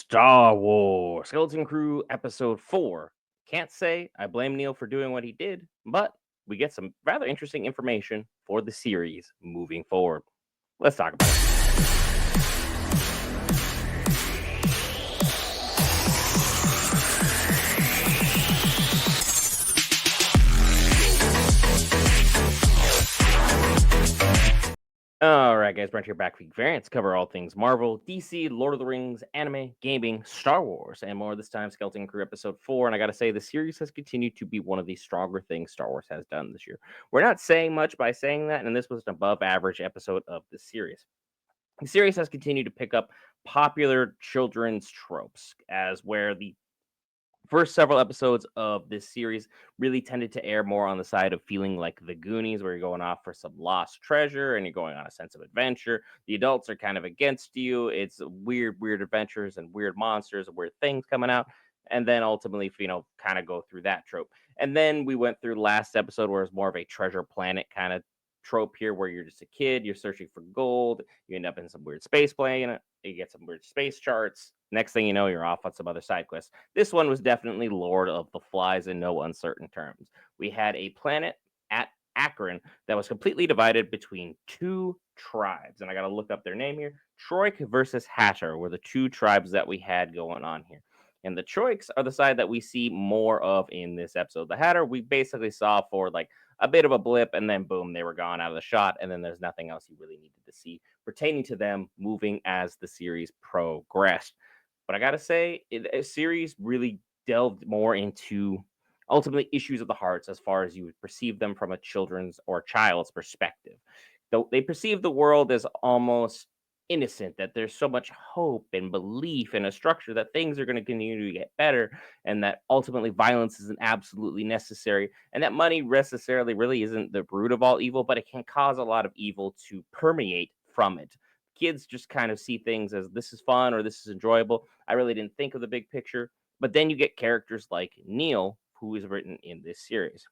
Star Wars Skeleton Crew Episode 4. Can't say I blame Neil for doing what he did, but we get some rather interesting information for the series moving forward. Let's talk about it. All right, guys, Brent here back for Geek Variants. Cover all things Marvel, DC, Lord of the Rings, anime, gaming, Star Wars, and more. This time, Skeleton Crew Episode 4. And I got to say, the series has continued to be one of the stronger things Star Wars has done this year. We're not saying much by saying that, and this was an above average episode of the series. The series has continued to pick up popular children's tropes, as where the first several episodes of this series really tended to air more on the side of feeling like the Goonies, where you're going off for some lost treasure and you're going on a sense of adventure. The adults are kind of against you. It's weird adventures and weird monsters and weird things coming out. And then ultimately, kind of go through that trope. And then we went through last episode where it's more of a treasure planet kind of trope here, where you're just a kid, you're searching for gold, you end up in some weird space plane, you get some weird space charts. Next thing you know, you're off on some other side quests. This one was definitely Lord of the Flies in no uncertain terms. We had a planet at Akron that was completely divided between two tribes. And I got to look up their name here. Troik versus Hatter were the two tribes that we had going on here. And the Troiks are the side that we see more of in this episode. The Hatter, we basically saw for like a bit of a blip, and then boom, they were gone out of the shot. And then there's nothing else you really needed to see pertaining to them moving as the series progressed. But I gotta say, a series really delved more into ultimately issues of the hearts as far as you would perceive them from a children's or child's perspective. Though they perceive the world as almost innocent, that there's so much hope and belief in a structure that things are going to continue to get better, and that ultimately violence isn't absolutely necessary, and that money necessarily really isn't the root of all evil, but it can cause a lot of evil to permeate from it. Kids just kind of see things as this is fun or this is enjoyable. I really didn't think of the big picture. But then you get characters like Neil, who is written in this series.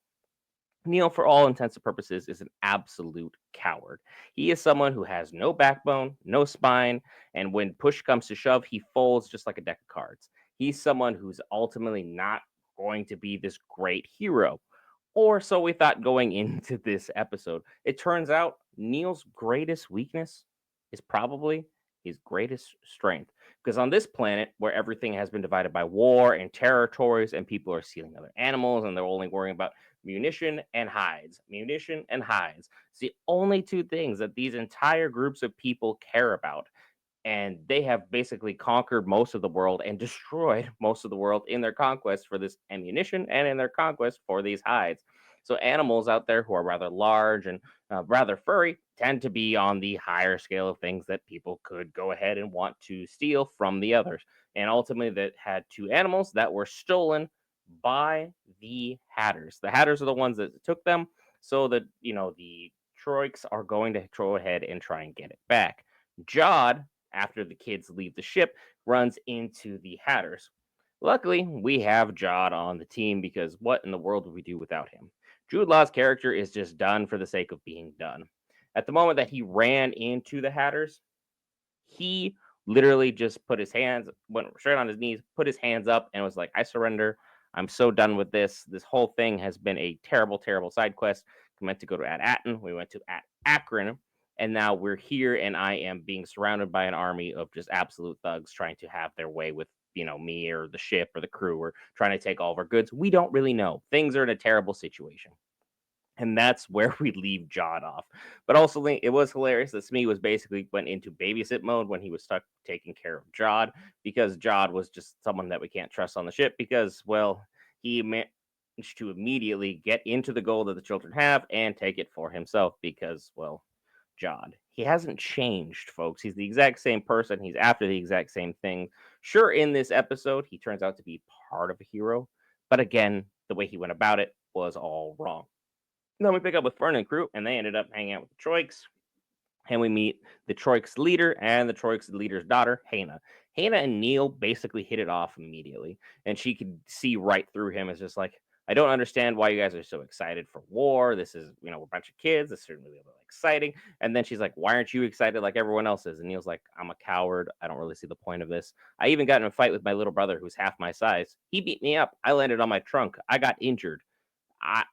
Neil, for all intents and purposes, is an absolute coward. He is someone who has no backbone, no spine, and when push comes to shove, he folds just like a deck of cards. He's someone who's ultimately not going to be this great hero. Or so we thought going into this episode. It turns out Neil's greatest weakness is probably his greatest strength. Because on this planet, where everything has been divided by war and territories, and people are stealing other animals, and they're only worrying about munition and hides. Munition and hides. It's the only two things that these entire groups of people care about. And they have basically conquered most of the world and destroyed most of the world in their conquest for this ammunition and in their conquest for these hides. So animals out there who are rather large and rather furry tend to be on the higher scale of things that people could go ahead and want to steal from the others. And ultimately, that had two animals that were stolen by the Hatters. The Hatters are the ones that took them, so that the Troiks are going to go ahead and try and get it back. Jod, after the kids leave the ship, runs into the Hatters. Luckily, we have Jod on the team, because what in the world would we do without him? Jude Law's character is just done for the sake of being done. At the moment that he ran into the Hatters, he literally just went straight on his knees, put his hands up, and was like, I surrender. I'm so done with this. This whole thing has been a terrible, terrible side quest. We meant to go to Attin. We went to Akron. And now we're here, and I am being surrounded by an army of just absolute thugs trying to have their way with, me or the ship or the crew, or trying to take all of our goods. We don't really know. Things are in a terrible situation. And that's where we leave Jod off. But also, it was hilarious that Smee was basically went into babysit mode when he was stuck taking care of Jod, because Jod was just someone that we can't trust on the ship, because, well, he managed to immediately get into the gold that the children have and take it for himself, because, well, Jod. He hasn't changed, folks. He's the exact same person. He's after the exact same thing. Sure, in this episode, he turns out to be part of a hero. But again, the way he went about it was all wrong. Then we pick up with Fern and crew, and they ended up hanging out with the Troiks. And we meet the Troiks leader and the Troiks leader's daughter, Hannah. Hannah and Neil basically hit it off immediately. And she could see right through him as just like, I don't understand why you guys are so excited for war. This is, we're a bunch of kids. This shouldn't really be exciting. And then she's like, why aren't you excited like everyone else is? And Neil's like, I'm a coward. I don't really see the point of this. I even got in a fight with my little brother who's half my size. He beat me up. I landed on my trunk. I got injured.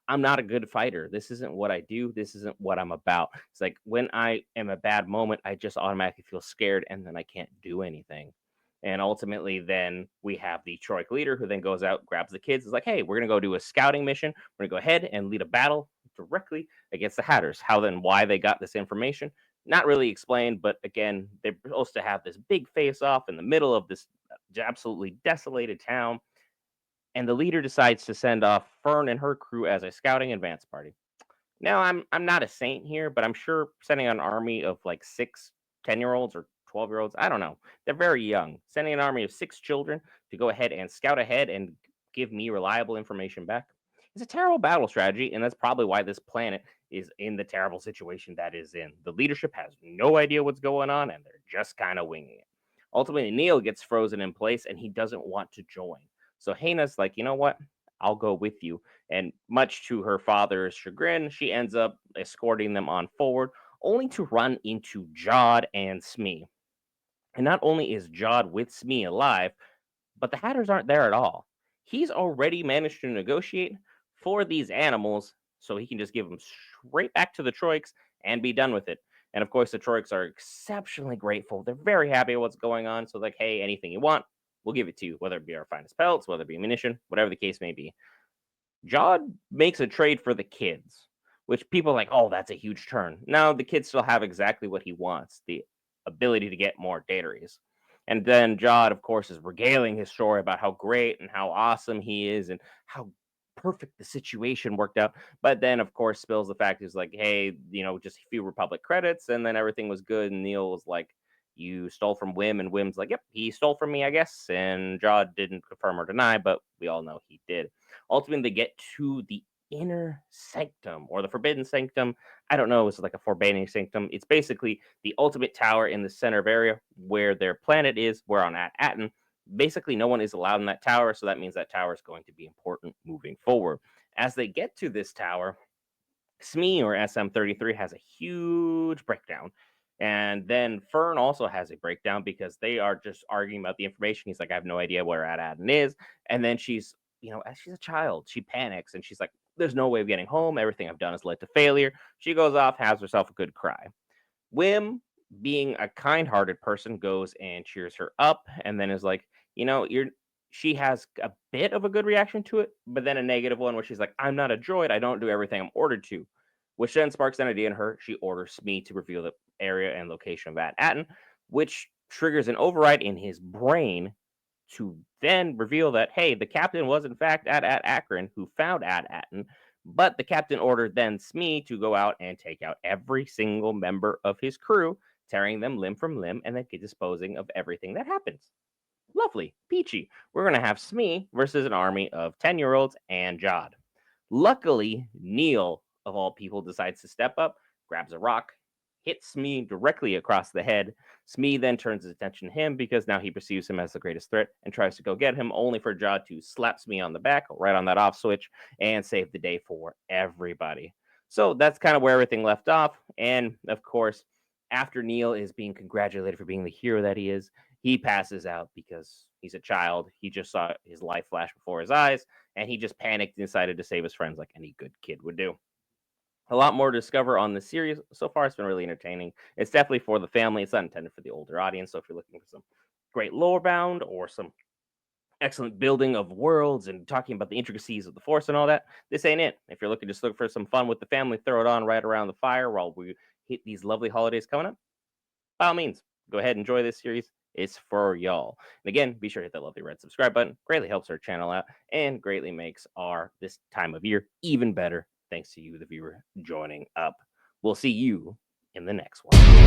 I'm not a good fighter. This isn't what I do. This isn't what I'm about. It's like when I am a bad moment, I just automatically feel scared and then I can't do anything. And ultimately, then we have the Troik leader who then goes out, grabs the kids, is like, hey, we're going to go do a scouting mission. We're going to go ahead and lead a battle directly against the Hatters. How then, why they got this information, not really explained. But again, they're supposed to have this big face off in the middle of this absolutely desolated town, and the leader decides to send off Fern and her crew as a scouting advance party. Now, I'm not a saint here, but I'm sure sending an army of like 6 10-year-olds or 12-year-olds, I don't know. They're very young. Sending an army of 6 children to go ahead and scout ahead and give me reliable information back is a terrible battle strategy, and that's probably why this planet is in the terrible situation that is in. The leadership has no idea what's going on, and they're just kind of winging it. Ultimately, Neil gets frozen in place, and he doesn't want to join. So Hana's like, you know what? I'll go with you. And much to her father's chagrin, she ends up escorting them on forward, only to run into Jod and Smee. And not only is Jod with Smee alive, but the Hatters aren't there at all. He's already managed to negotiate for these animals so he can just give them straight back to the Troiks and be done with it. And of course, the Troiks are exceptionally grateful. They're very happy with what's going on. So, like, hey, anything you want, we'll give it to you, whether it be our finest pelts, whether it be ammunition, whatever the case may be. Jod makes a trade for the kids, which people are like, oh, that's a huge turn. No, the kids still have exactly what he wants, the ability to get more dataries. And then Jod, of course, is regaling his story about how great and how awesome he is and how perfect the situation worked out. But then, of course, spills the fact he's like, hey, just a few Republic credits, and then everything was good. And Neil was like, you stole from Wim, and Wim's like, yep, he stole from me, I guess. And Jod didn't confirm or deny, but we all know he did. Ultimately, they get to the inner sanctum or the forbidden sanctum. I don't know, it's like a forbidden sanctum. It's basically the ultimate tower in the center of area where their planet is. We're on Attin. Basically, no one is allowed in that tower, so that means that tower is going to be important moving forward. As they get to this tower, Smee or SM33 has a huge breakdown. And then Fern also has a breakdown because they are just arguing about the information. He's like, I have no idea where Attin is. And then she's, as she's a child, she panics and she's like, there's no way of getting home. Everything I've done has led to failure. She goes off, has herself a good cry. Wim, being a kind-hearted person, goes and cheers her up, and then is like, you're. She has a bit of a good reaction to it, but then a negative one where she's like, I'm not a droid. I don't do everything I'm ordered to, which then sparks an idea in her. She orders me to reveal the area and location of Attin, which triggers an override in his brain to then reveal that, hey, the captain was in fact at Akron who found Attin, but the captain ordered then Smee to go out and take out every single member of his crew, tearing them limb from limb, and then disposing of everything that happens. Lovely, peachy. We're going to have Smee versus an army of 10-year-olds and Jod. Luckily, Neil, of all people, decides to step up, grabs a rock, hits Smee directly across the head. Smee then turns his attention to him because now he perceives him as the greatest threat and tries to go get him, only for Jod to slap Smee on the back, right on that off switch, and save the day for everybody. So that's kind of where everything left off. And of course, after Neil is being congratulated for being the hero that he is, he passes out because he's a child. He just saw his life flash before his eyes, and he just panicked and decided to save his friends like any good kid would do. A lot more to discover on the series. So far, it's been really entertaining. It's definitely for the family. It's not intended for the older audience. So if you're looking for some great lore bound or some excellent building of worlds and talking about the intricacies of the Force and all that, this ain't it. If you're looking just look for some fun with the family, throw it on right around the fire while we hit these lovely holidays coming up, by all means, go ahead and enjoy this series. It's for y'all. And again, be sure to hit that lovely red subscribe button. Greatly helps our channel out and greatly makes our this time of year even better. Thanks to you, the viewer, joining up. We'll see you in the next one.